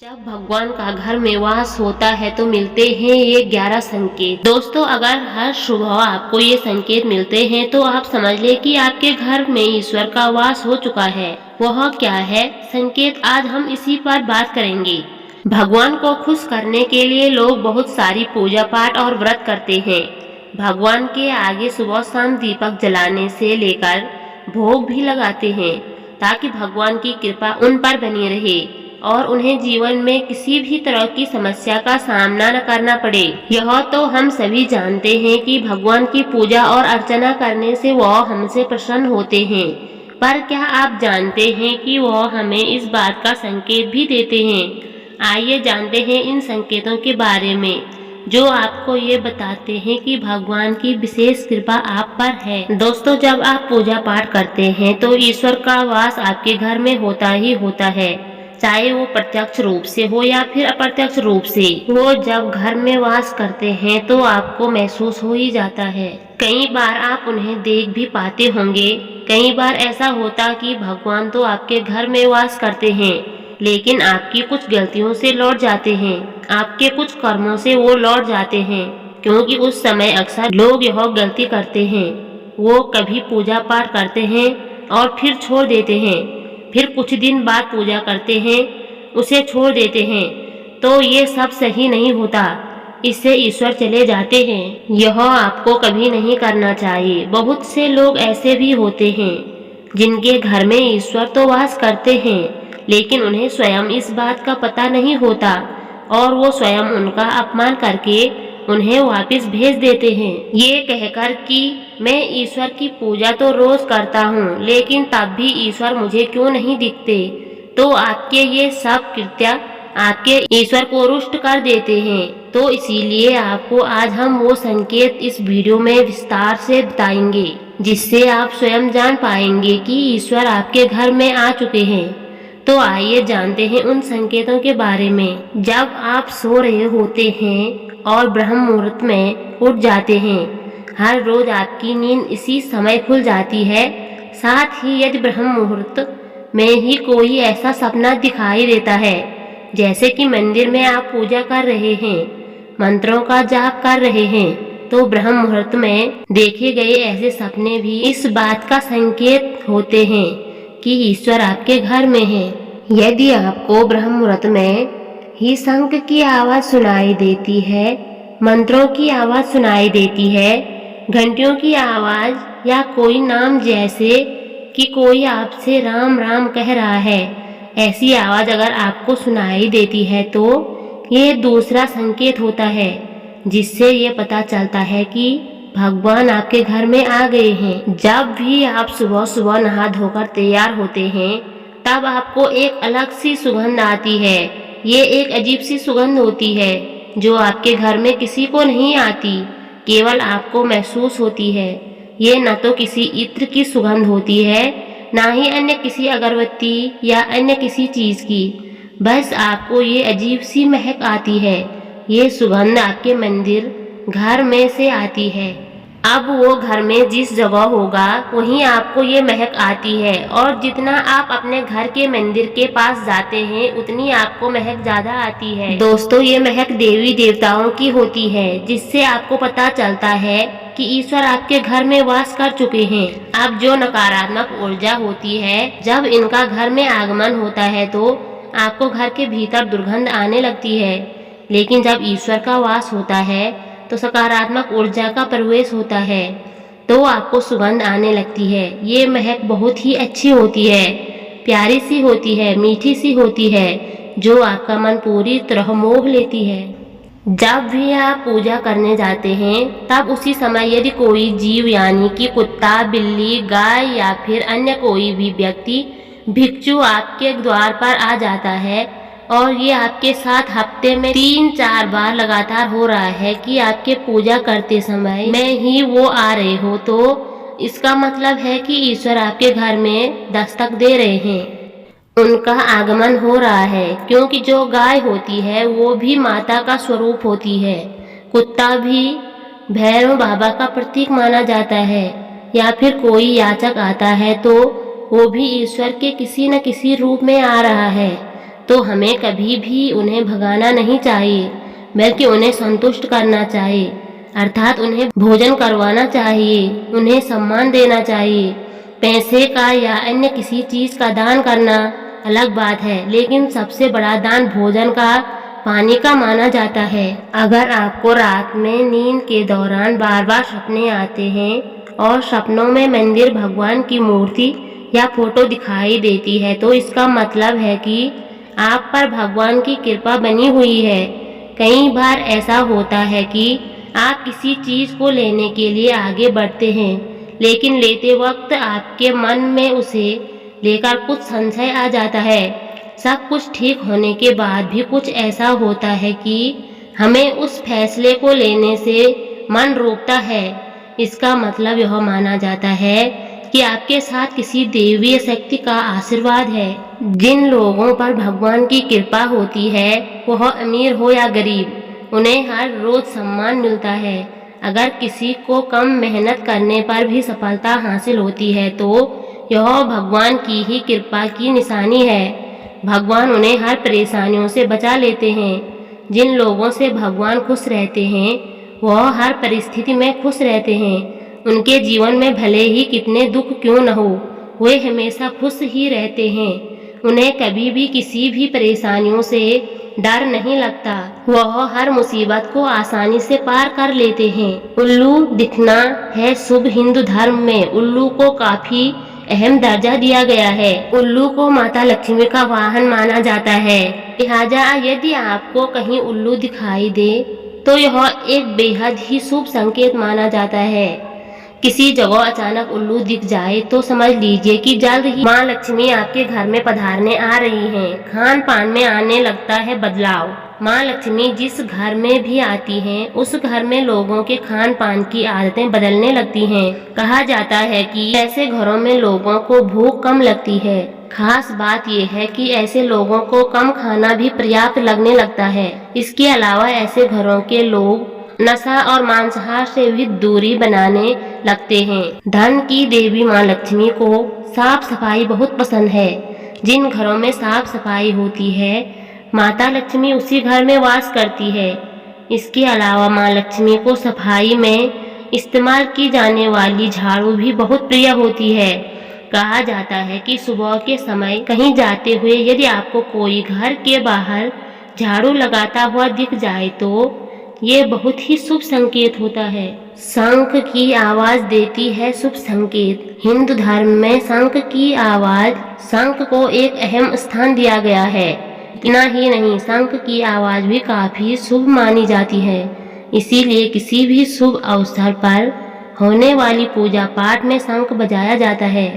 जब भगवान का घर में वास होता है तो मिलते हैं ये 11 संकेत। दोस्तों, अगर हर सुबह आपको ये संकेत मिलते हैं तो आप समझ ले कि आपके घर में ईश्वर का वास हो चुका है। वह क्या है संकेत, आज हम इसी पर बात करेंगे। भगवान को खुश करने के लिए लोग बहुत सारी पूजा पाठ और व्रत करते हैं। भगवान के आगे सुबह शाम दीपक जलाने से लेकर भोग भी लगाते हैं ताकि भगवान की कृपा उन पर बनी रहे और उन्हें जीवन में किसी भी तरह की समस्या का सामना न करना पड़े। यह तो हम सभी जानते हैं कि भगवान की पूजा और अर्चना करने से वह हमसे प्रसन्न होते हैं, पर क्या आप जानते हैं कि वह हमें इस बात का संकेत भी देते हैं। आइए जानते हैं इन संकेतों के बारे में जो आपको ये बताते हैं कि भगवान की विशेष कृपा आप पर है। दोस्तों, जब आप पूजा पाठ करते हैं तो ईश्वर का वास आपके घर में होता ही होता है, चाहे वो प्रत्यक्ष रूप से हो या फिर अप्रत्यक्ष रूप से। वो जब घर में वास करते हैं तो आपको महसूस हो ही जाता है। कई बार आप उन्हें देख भी पाते होंगे। कई बार ऐसा होता कि भगवान तो आपके घर में वास करते हैं, लेकिन आपकी कुछ गलतियों से लौट जाते हैं, आपके कुछ कर्मों से वो लौट जाते हैं, क्योंकि उस समय अक्सर लोग यह गलती करते हैं। वो कभी पूजा पाठ करते हैं और फिर छोड़ देते हैं, फिर कुछ दिन बाद पूजा करते हैं, उसे छोड़ देते हैं। तो ये सब सही नहीं होता, इससे ईश्वर चले जाते हैं। यह आपको कभी नहीं करना चाहिए। बहुत से लोग ऐसे भी होते हैं जिनके घर में ईश्वर तो वास करते हैं, लेकिन उन्हें स्वयं इस बात का पता नहीं होता और वो स्वयं उनका अपमान करके उन्हें वापस भेज देते हैं, ये कहकर कि मैं ईश्वर की पूजा तो रोज करता हूँ, लेकिन तब भी ईश्वर मुझे क्यों नहीं दिखते। तो आपके ये सब कृत्य आपके ईश्वर को रुष्ट कर देते हैं। तो इसीलिए आपको आज हम वो संकेत इस वीडियो में विस्तार से बताएंगे, जिससे आप स्वयं जान पाएंगे कि ईश्वर आपके घर में आ चुके हैं। तो आइए जानते हैं उन संकेतों के बारे में। जब आप सो रहे होते हैं और ब्रह्म मुहूर्त में उठ जाते हैं, हर रोज आपकी नींद इसी समय खुल जाती है। साथ ही यदि ब्रह्म मुहूर्त में ही कोई ऐसा सपना दिखाई देता है, जैसे कि मंदिर में आप पूजा कर रहे हैं, मंत्रों का जाप कर रहे हैं, तो ब्रह्म मुहूर्त में देखे गए ऐसे सपने भी इस बात का संकेत होते हैं कि ईश्वर आपके घर में है। यदि आपको ब्रह्म मुहूर्त में ही शंख की आवाज सुनाई देती है, मंत्रों की आवाज सुनाई देती है, घंटियों की आवाज या कोई नाम जैसे कि कोई आपसे राम राम कह रहा है, ऐसी आवाज अगर आपको सुनाई देती है तो ये दूसरा संकेत होता है, जिससे ये पता चलता है कि भगवान आपके घर में आ गए हैं। जब भी आप सुबह सुबह नहा धोकर तैयार होते हैं, तब आपको एक अलग सी सुगंध आती है। ये एक अजीब सी सुगंध होती है जो आपके घर में किसी को नहीं आती, केवल आपको महसूस होती है। ये न तो किसी इत्र की सुगंध होती है, ना ही अन्य किसी अगरबत्ती या अन्य किसी चीज की, बस आपको ये अजीब सी महक आती है। ये सुगंध आपके मंदिर घर में से आती है। अब वो घर में जिस जगह होगा वहीं आपको ये महक आती है, और जितना आप अपने घर के मंदिर के पास जाते हैं उतनी आपको महक ज्यादा आती है। दोस्तों, ये महक देवी देवताओं की होती है, जिससे आपको पता चलता है कि ईश्वर आपके घर में वास कर चुके हैं। अब जो नकारात्मक ऊर्जा होती है, जब इनका घर में आगमन होता है तो आपको घर के भीतर दुर्गंध आने लगती है, लेकिन जब ईश्वर का वास होता है तो सकारात्मक ऊर्जा का प्रवेश होता है, तो आपको सुगंध आने लगती है। ये महक बहुत ही अच्छी होती है, प्यारी सी होती है, मीठी सी होती है, जो आपका मन पूरी तरह मोह लेती है। जब भी आप पूजा करने जाते हैं, तब उसी समय यदि कोई जीव यानी कि कुत्ता, बिल्ली, गाय या फिर अन्य कोई भी व्यक्ति भिक्षु आपके द्वार पर आ जाता है, और ये आपके साथ हफ्ते में 3-4 बार लगातार हो रहा है कि आपके पूजा करते समय में ही वो आ रहे हो, तो इसका मतलब है कि ईश्वर आपके घर में दस्तक दे रहे हैं, उनका आगमन हो रहा है। क्योंकि जो गाय होती है वो भी माता का स्वरूप होती है, कुत्ता भी भैरव बाबा का प्रतीक माना जाता है, या फिर कोई याचक आता है तो वो भी ईश्वर के किसी न किसी रूप में आ रहा है। तो हमें कभी भी उन्हें भगाना नहीं चाहिए, बल्कि उन्हें संतुष्ट करना चाहिए, अर्थात उन्हें भोजन करवाना चाहिए, उन्हें सम्मान देना चाहिए। पैसे का या अन्य किसी चीज का दान करना अलग बात है, लेकिन सबसे बड़ा दान भोजन का, पानी का माना जाता है। अगर आपको रात में नींद के दौरान बार बार सपने आते हैं और सपनों में मंदिर, भगवान की मूर्ति या फोटो दिखाई देती है, तो इसका मतलब है कि आप पर भगवान की कृपा बनी हुई है। कई बार ऐसा होता है कि आप किसी चीज को लेने के लिए आगे बढ़ते हैं, लेकिन लेते वक्त आपके मन में उसे लेकर कुछ संशय आ जाता है। सब कुछ ठीक होने के बाद भी कुछ ऐसा होता है कि हमें उस फैसले को लेने से मन रोकता है। इसका मतलब यह माना जाता है कि आपके साथ किसी देवीय शक्ति का आशीर्वाद है। जिन लोगों पर भगवान की कृपा होती है, वह अमीर हो या गरीब, उन्हें हर रोज सम्मान मिलता है। अगर किसी को कम मेहनत करने पर भी सफलता हासिल होती है, तो यह भगवान की ही कृपा की निशानी है। भगवान उन्हें हर परेशानियों से बचा लेते हैं। जिन लोगों से भगवान खुश रहते हैं, वह हर परिस्थिति में खुश रहते हैं। उनके जीवन में भले ही कितने दुख क्यों न हो, वे हमेशा खुश ही रहते हैं। उन्हें कभी भी किसी भी परेशानियों से डर नहीं लगता। वह हर मुसीबत को आसानी से पार कर लेते हैं। उल्लू दिखना है शुभ। हिंदू धर्म में उल्लू को काफी अहम दर्जा दिया गया है। उल्लू को माता लक्ष्मी का वाहन माना जाता है। लिहाजा यदि आपको कहीं उल्लू दिखाई दे, तो यह एक बेहद ही शुभ संकेत माना जाता है। किसी जगह अचानक उल्लू दिख जाए तो समझ लीजिए कि जल्द ही माँ लक्ष्मी आपके घर में पधारने आ रही हैं। खान पान में आने लगता है बदलाव। माँ लक्ष्मी जिस घर में भी आती हैं, उस घर में लोगों के खान पान की आदतें बदलने लगती हैं। कहा जाता है कि ऐसे घरों में लोगों को भूख कम लगती है। खास बात यह है कि ऐसे लोगों को कम खाना भी पर्याप्त लगने लगता है। इसके अलावा ऐसे घरों के लोग नशा और मांसाहार से भी दूरी बनाने लगते हैं। धन की देवी माँ लक्ष्मी को साफ सफाई बहुत पसंद है। जिन घरों में साफ सफाई होती है, माता लक्ष्मी उसी घर में वास करती है। इसके अलावा माँ लक्ष्मी को सफाई में इस्तेमाल की जाने वाली झाड़ू भी बहुत प्रिय होती है। कहा जाता है कि सुबह के समय कहीं जाते हुए यदि आपको कोई घर के बाहर झाड़ू लगाता हुआ दिख जाए, तो ये बहुत ही शुभ संकेत होता है। शंख की आवाज देती है शुभ संकेत। हिंदू धर्म में शंख की आवाज, शंख को एक अहम स्थान दिया गया है। इतना ही नहीं, शंख की आवाज भी काफी शुभ मानी जाती है। इसीलिए किसी भी शुभ अवसर पर होने वाली पूजा पाठ में शंख बजाया जाता है।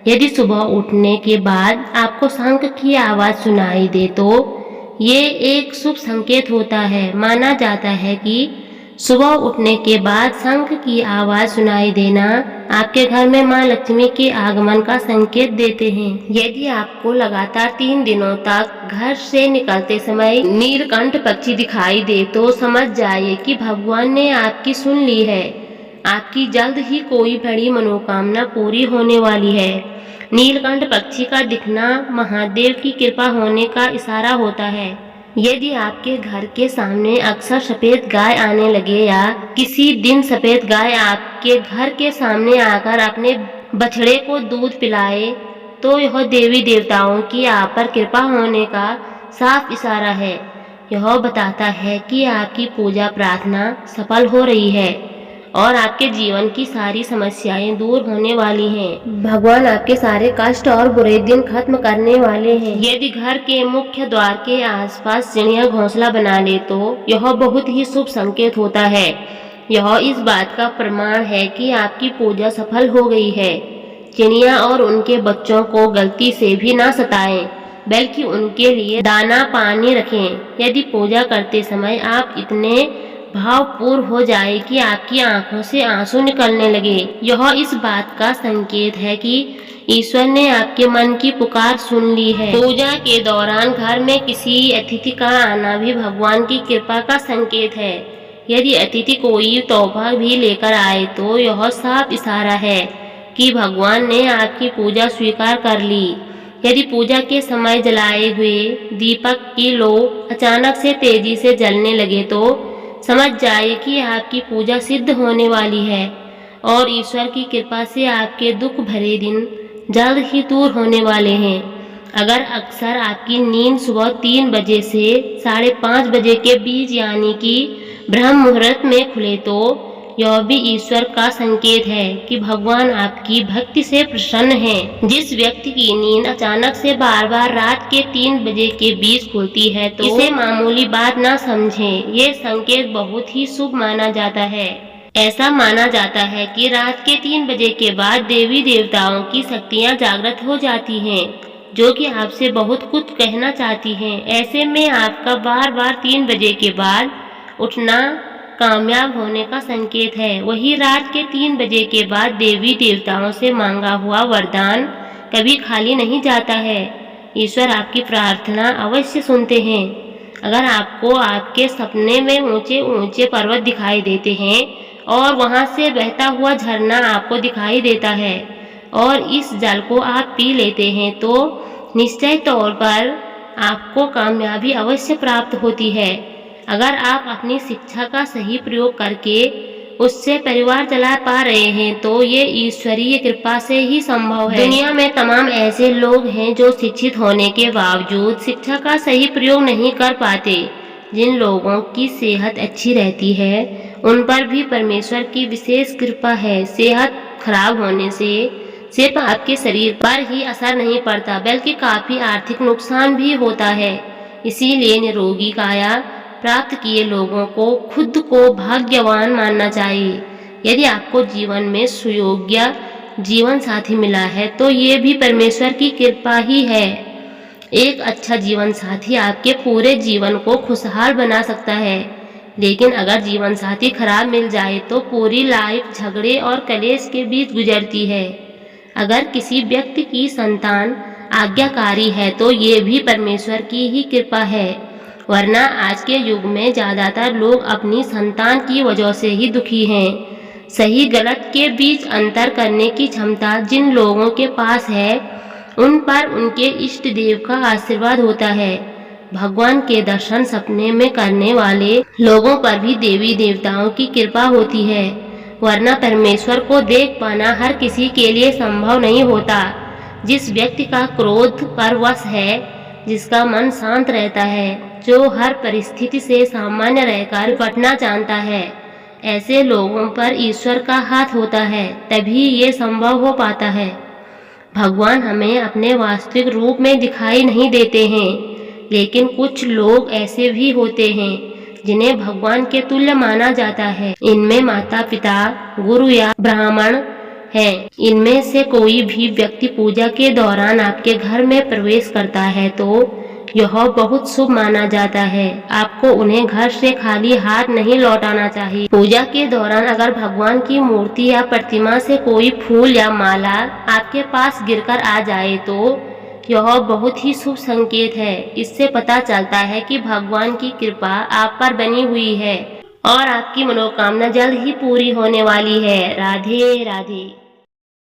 यदि सुबह उठने के बाद आपको शंख की आवाज सुनाई दे, तो ये एक शुभ संकेत होता है। माना जाता है कि सुबह उठने के बाद शंख की आवाज सुनाई देना आपके घर में मां लक्ष्मी के आगमन का संकेत देते हैं। यदि आपको लगातार 3 दिनों तक घर से निकलते समय नीलकंठ पक्षी दिखाई दे, तो समझ जाइए कि भगवान ने आपकी सुन ली है। आपकी जल्द ही कोई बड़ी मनोकामना पूरी होने वाली है। नीलकंठ पक्षी का दिखना महादेव की कृपा होने का इशारा होता है। यदि आपके घर के सामने अक्सर सफेद गाय आने लगे, या किसी दिन सफेद गाय आपके घर के सामने आकर अपने बछड़े को दूध पिलाए, तो यह देवी देवताओं की आप पर कृपा होने का साफ इशारा है। यह बताता है कि आपकी पूजा प्रार्थना सफल हो रही है और आपके जीवन की सारी समस्याएं दूर होने वाली हैं। भगवान आपके सारे कष्ट और बुरे दिन खत्म करने वाले हैं। यदि घर के मुख्य द्वार के आसपास चिड़िया घोंसला बना ले, तो यह बहुत ही शुभ संकेत होता है। यह इस बात का प्रमाण है कि आपकी पूजा सफल हो गई है। चिड़िया और उनके बच्चों को गलती से भी ना सताएं, बल्कि उनके लिए दाना पानी रखें। यदि पूजा करते समय आप इतने भावपूर्ण हो जाए कि आपकी आंखों से आंसू निकलने लगे, यह इस बात का संकेत है कि ईश्वर ने आपके मन की पुकार सुन ली है। पूजा के दौरान घर में किसी अतिथि का आना भी भगवान की कृपा का संकेत है। यदि अतिथि कोई तोहफा भी लेकर आए, तो यह साफ इशारा है कि भगवान ने आपकी पूजा स्वीकार कर ली। यदि पूजा के समय जलाए हुए दीपक की लो अचानक से तेजी से जलने लगे तो समझ जाए कि आपकी पूजा सिद्ध होने वाली है और ईश्वर की कृपा से आपके दुख भरे दिन जल्द ही दूर होने वाले हैं। अगर अक्सर आपकी नींद सुबह 3 बजे से 5:30 बजे के बीच यानी कि ब्रह्म मुहूर्त में खुले तो यह भी ईश्वर का संकेत है कि भगवान आपकी भक्ति से प्रसन्न हैं। जिस व्यक्ति की नींद अचानक से बार बार रात के 3 बजे के बीच खुलती है तो इसे मामूली बात ना समझें। ये संकेत बहुत ही शुभ माना जाता है। ऐसा माना जाता है कि रात के 3 बजे के बाद देवी देवताओं की शक्तियाँ जागृत हो जाती हैं जो कि आपसे बहुत कुछ कहना चाहती हैं। ऐसे में आपका बार बार 3 बजे के बाद उठना कामयाब होने का संकेत है। वही रात के 3 बजे के बाद देवी देवताओं से मांगा हुआ वरदान कभी खाली नहीं जाता है। ईश्वर आपकी प्रार्थना अवश्य सुनते हैं। अगर आपको आपके सपने में ऊंचे ऊंचे पर्वत दिखाई देते हैं और वहां से बहता हुआ झरना आपको दिखाई देता है और इस जल को आप पी लेते हैं तो निश्चय तौर पर आपको कामयाबी अवश्य प्राप्त होती है। अगर आप अपनी शिक्षा का सही प्रयोग करके उससे परिवार चला पा रहे हैं तो ये ईश्वरीय कृपा से ही संभव है। दुनिया में तमाम ऐसे लोग हैं जो शिक्षित होने के बावजूद शिक्षा का सही प्रयोग नहीं कर पाते। जिन लोगों की सेहत अच्छी रहती है उन पर भी परमेश्वर की विशेष कृपा है। सेहत खराब होने से सिर्फ आपके शरीर पर ही असर नहीं पड़ता बल्कि काफी आर्थिक नुकसान भी होता है। इसीलिए निरोगी काया प्राप्त किए लोगों को खुद को भाग्यवान मानना चाहिए। यदि आपको जीवन में सुयोग्य जीवन साथी मिला है तो ये भी परमेश्वर की कृपा ही है। एक अच्छा जीवन साथी आपके पूरे जीवन को खुशहाल बना सकता है, लेकिन अगर जीवन साथी खराब मिल जाए तो पूरी लाइफ झगड़े और कलेश के बीच गुजरती है। अगर किसी व्यक्ति की संतान आज्ञाकारी है तो ये भी परमेश्वर की ही कृपा है, वरना आज के युग में ज़्यादातर लोग अपनी संतान की वजह से ही दुखी हैं। सही गलत के बीच अंतर करने की क्षमता जिन लोगों के पास है उन पर उनके इष्ट देव का आशीर्वाद होता है। भगवान के दर्शन सपने में करने वाले लोगों पर भी देवी देवताओं की कृपा होती है, वरना परमेश्वर को देख पाना हर किसी के लिए संभव नहीं होता। जिस व्यक्ति का क्रोध पर वश है, जिसका मन शांत रहता है, जो हर परिस्थिति से सामान्य रहकर निपटना जानता है, ऐसे लोगों पर ईश्वर का हाथ होता है, तभी ये संभव हो पाता है। भगवान हमें अपने वास्तविक रूप में दिखाई नहीं देते हैं, लेकिन कुछ लोग ऐसे भी होते हैं जिन्हें भगवान के तुल्य माना जाता है। इनमें माता पिता, गुरु या ब्राह्मण हैं। इनमें से कोई भी व्यक्ति पूजा के दौरान आपके घर में प्रवेश करता है तो यह बहुत शुभ माना जाता है। आपको उन्हें घर से खाली हाथ नहीं लौटाना चाहिए। पूजा के दौरान अगर भगवान की मूर्ति या प्रतिमा से कोई फूल या माला आपके पास गिरकर आ जाए तो यह बहुत ही शुभ संकेत है। इससे पता चलता है कि भगवान की कृपा आप पर बनी हुई है और आपकी मनोकामना जल्द ही पूरी होने वाली है। राधे राधे।